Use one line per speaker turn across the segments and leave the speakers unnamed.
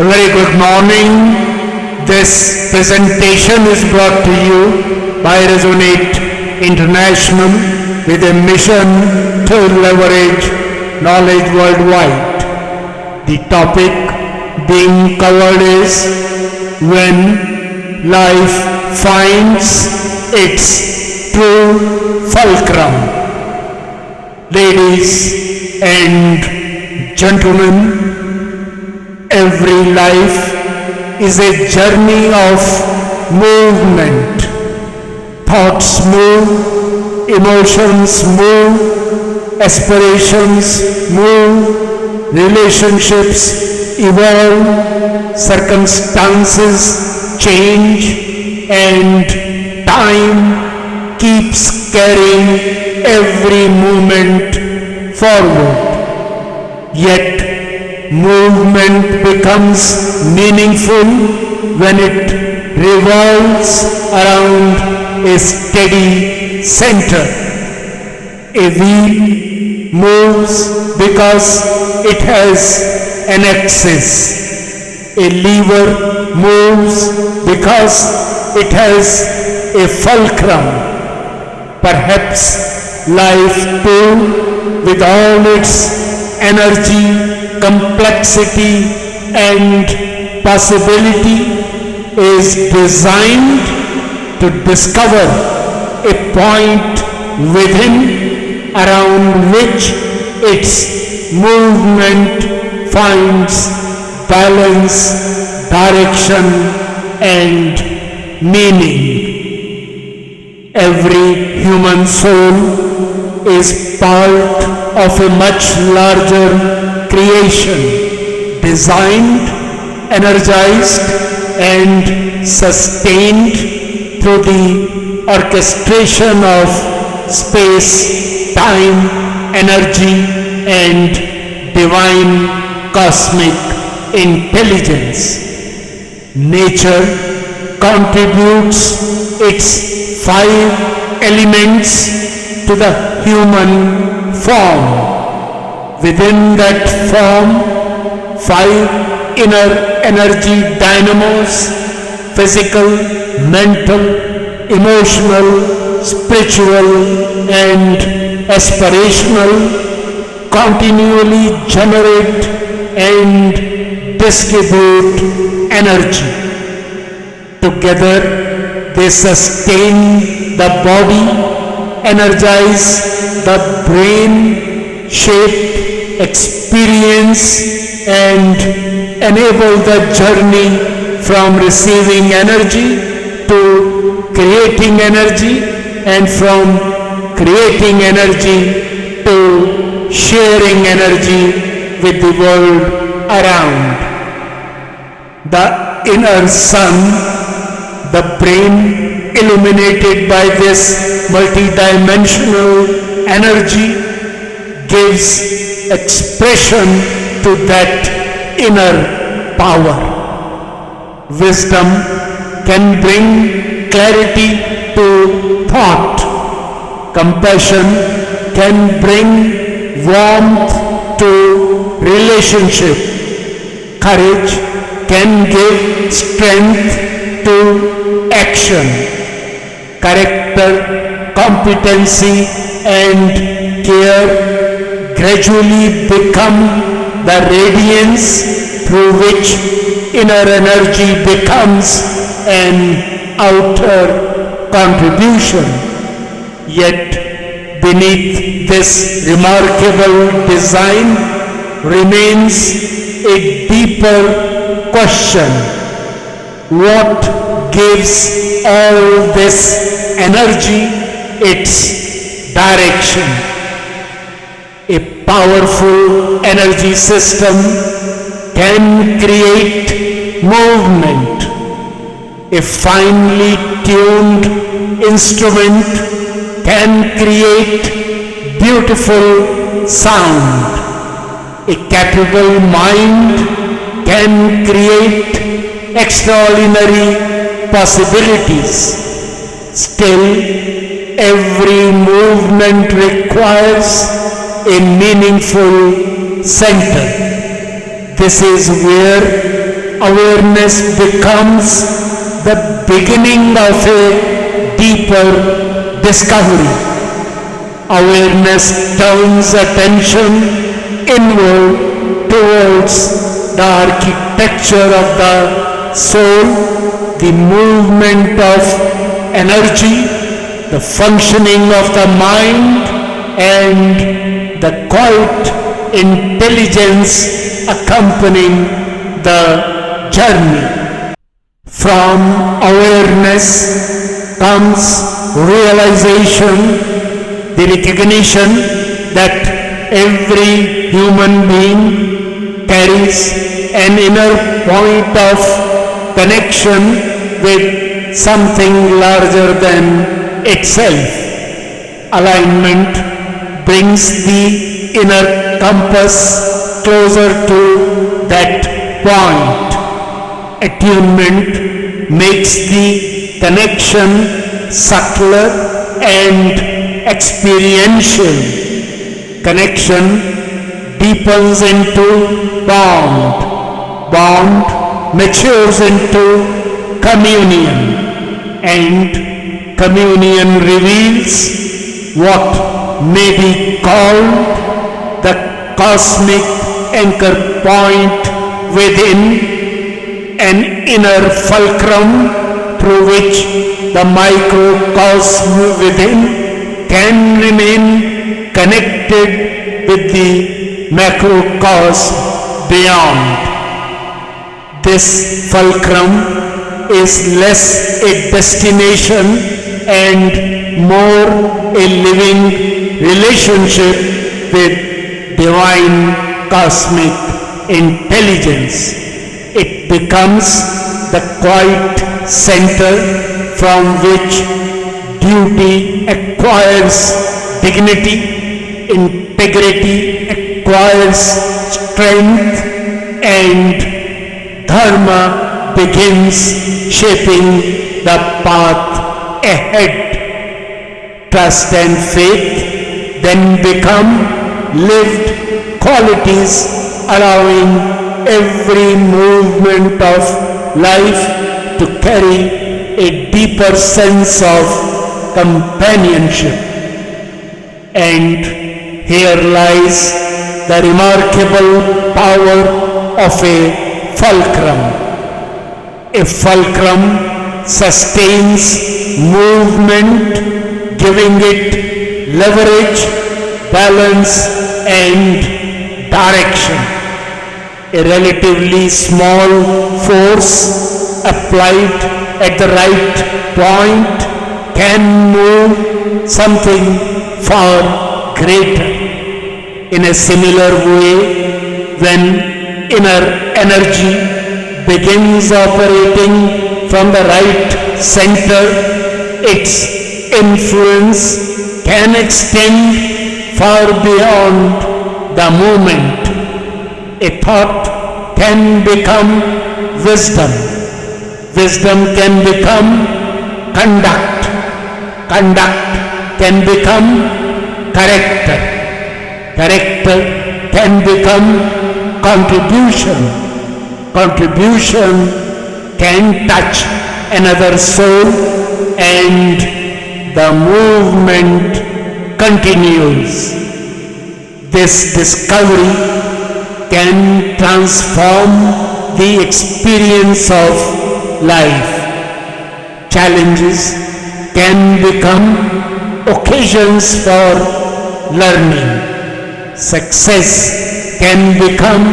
A very good morning. This presentation is brought to you by Resonate International with a mission to leverage knowledge worldwide. The topic being covered is when life finds its true fulcrum. Ladies and gentlemen, every life is a journey of movement. Thoughts move, emotions move, aspirations move, relationships evolve, circumstances change, and time keeps carrying every movement forward. Yet, movement becomes meaningful when it revolves around a steady center. A wheel moves because it has an axis. A lever moves because it has a fulcrum. Perhaps life too, with all its energy, complexity and possibility, is designed to discover a point within around which its movement finds balance, direction and meaning. Every human soul is part of a much larger creation, designed, energized and sustained through the orchestration of space, time, energy and divine cosmic intelligence. Nature contributes its 5 elements to the human form. Within that form, 5 inner energy dynamos, physical, mental, emotional, spiritual and aspirational, continually generate and distribute energy. Together, they sustain the body, energize the brain, shape, experience and enable the journey from receiving energy to creating energy and from creating energy to sharing energy with the world around. The inner sun, the brain illuminated by this multidimensional energy, gives expression to that inner power. Wisdom can bring clarity to thought. Compassion can bring warmth to relationship. Courage can give strength to action. Character, competency and care gradually become the radiance through which inner energy becomes an outer contribution. Yet beneath this remarkable design remains a deeper question. What gives all this energy its direction? A powerful energy system can create movement. A finely tuned instrument can create beautiful sound. A capable mind can create extraordinary possibilities. Still, every movement requires a meaningful center. This is where awareness becomes the beginning of a deeper discovery. Awareness turns attention inward towards the architecture of the soul, the movement of energy, the functioning of the mind, and the quiet intelligence accompanying the journey. From awareness comes realization, the recognition that every human being carries an inner point of connection with something larger than itself. Alignment brings the inner compass closer to that point. Attunement makes the connection subtler and experiential. Connection deepens into bond. Bond matures into communion. And communion reveals what may be called the cosmic anchor point within, an inner fulcrum through which the microcosm within can remain connected with the macrocosm beyond. This fulcrum is less a destination and more a living relationship with divine cosmic intelligence. It becomes the quiet center from which duty acquires dignity, integrity acquires strength, and dharma begins shaping the path ahead. Trust and faith then become lived qualities, allowing every movement of life to carry a deeper sense of companionship. And here lies the remarkable power of a fulcrum. A fulcrum sustains movement, giving it leverage, balance, and direction. A relatively small force applied at the right point can move something far greater. In a similar way, when inner energy begins operating from the right center, its influence can extend far beyond the moment. A thought can become wisdom. Wisdom can become conduct. Conduct can become character. Character can become contribution. Contribution can touch another soul, and the movement continues. This discovery can transform the experience of life. Challenges can become occasions for learning. Success can become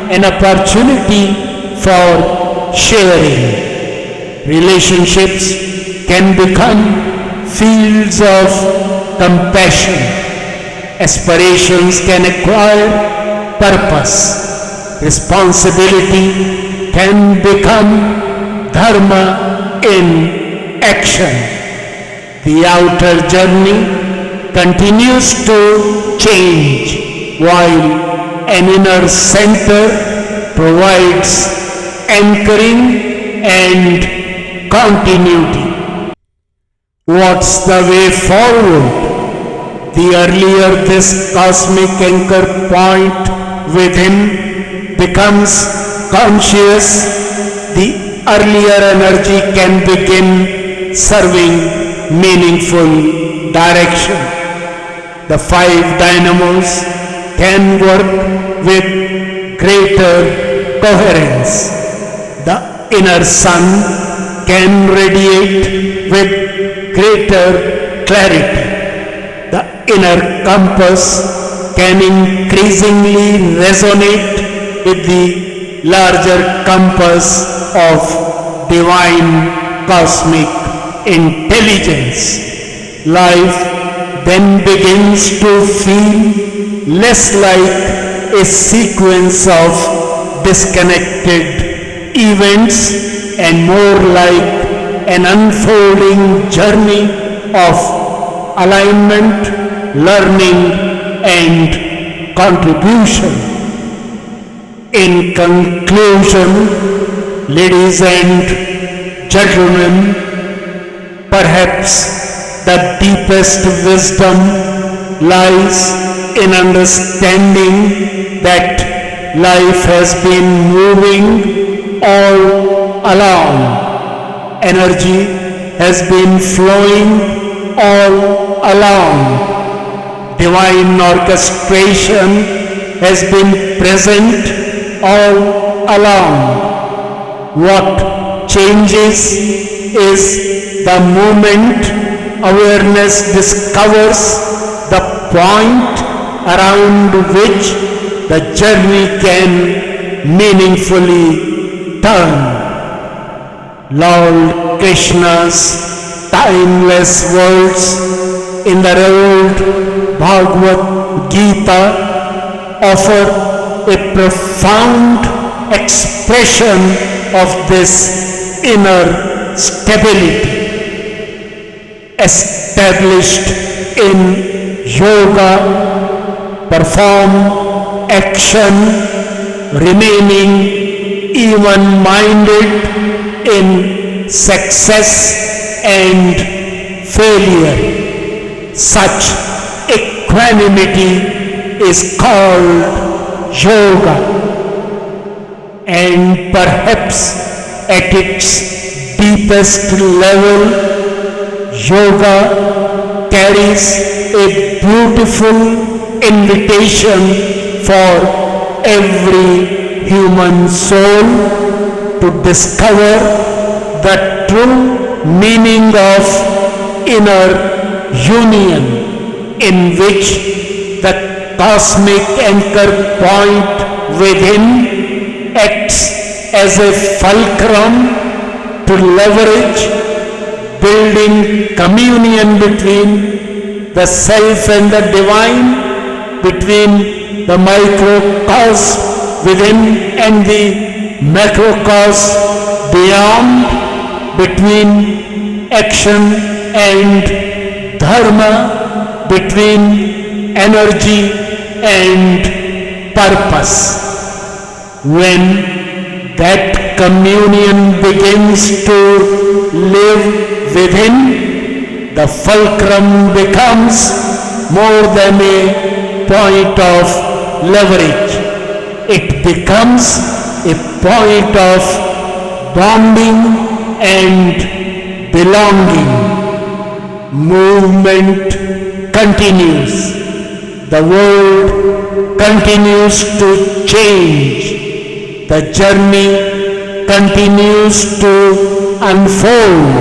an opportunity for sharing. Relationships can become fields of compassion. Aspirations can acquire purpose. Responsibility can become dharma in action. The outer journey continues to change, while an inner center provides anchoring and continuity. What's the way forward? The earlier this cosmic anchor point within becomes conscious, the earlier energy can begin serving meaningful direction. The 5 dynamos can work with greater coherence. The inner sun can radiate with greater clarity. The inner compass can increasingly resonate with the larger compass of divine cosmic intelligence. Life then begins to feel less like a sequence of disconnected events and more like an unfolding journey of alignment, learning, and contribution. In conclusion, ladies and gentlemen, perhaps the deepest wisdom lies in understanding that life has been moving all along. Energy has been flowing all along. Divine orchestration has been present all along. What changes is the moment awareness discovers the point around which the journey can meaningfully turn. Lord Krishna's timeless words in the old Bhagavad Gita offer a profound expression of this inner stability. Established in yoga, perform action, remaining even-minded in success and failure. Such equanimity is called yoga, and perhaps at its deepest level, yoga carries a beautiful invitation for every human soul to discover the true meaning of inner union, in which the cosmic anchor point within acts as a fulcrum to leverage building communion between the self and the divine, between the microcosm within and the macrocosm beyond, between action and dharma, between energy and purpose. When that communion begins to live within, the fulcrum becomes more than a point of leverage. It becomes a point of bonding and belonging. Movement continues. The world continues to change. The journey continues to unfold,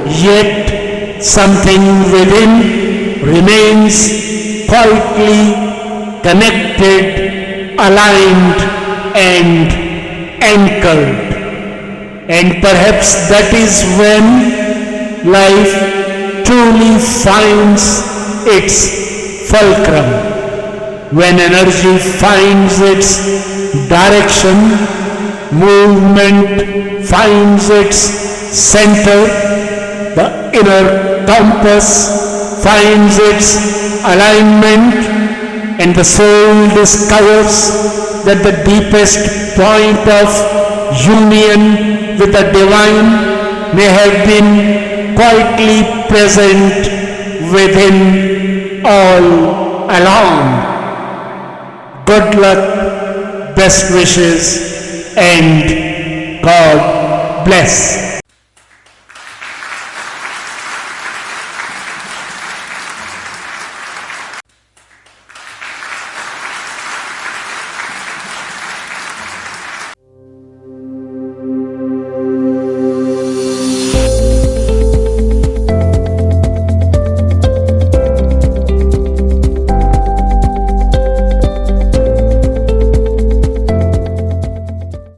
yet something within remains quietly connected, aligned, and anchored. And perhaps that is when life truly finds its fulcrum. When energy finds its direction, movement finds its center, the inner compass finds its alignment, and the soul discovers that the deepest point of union with the divine may have been quietly present within all along. Good luck, best wishes, and God bless.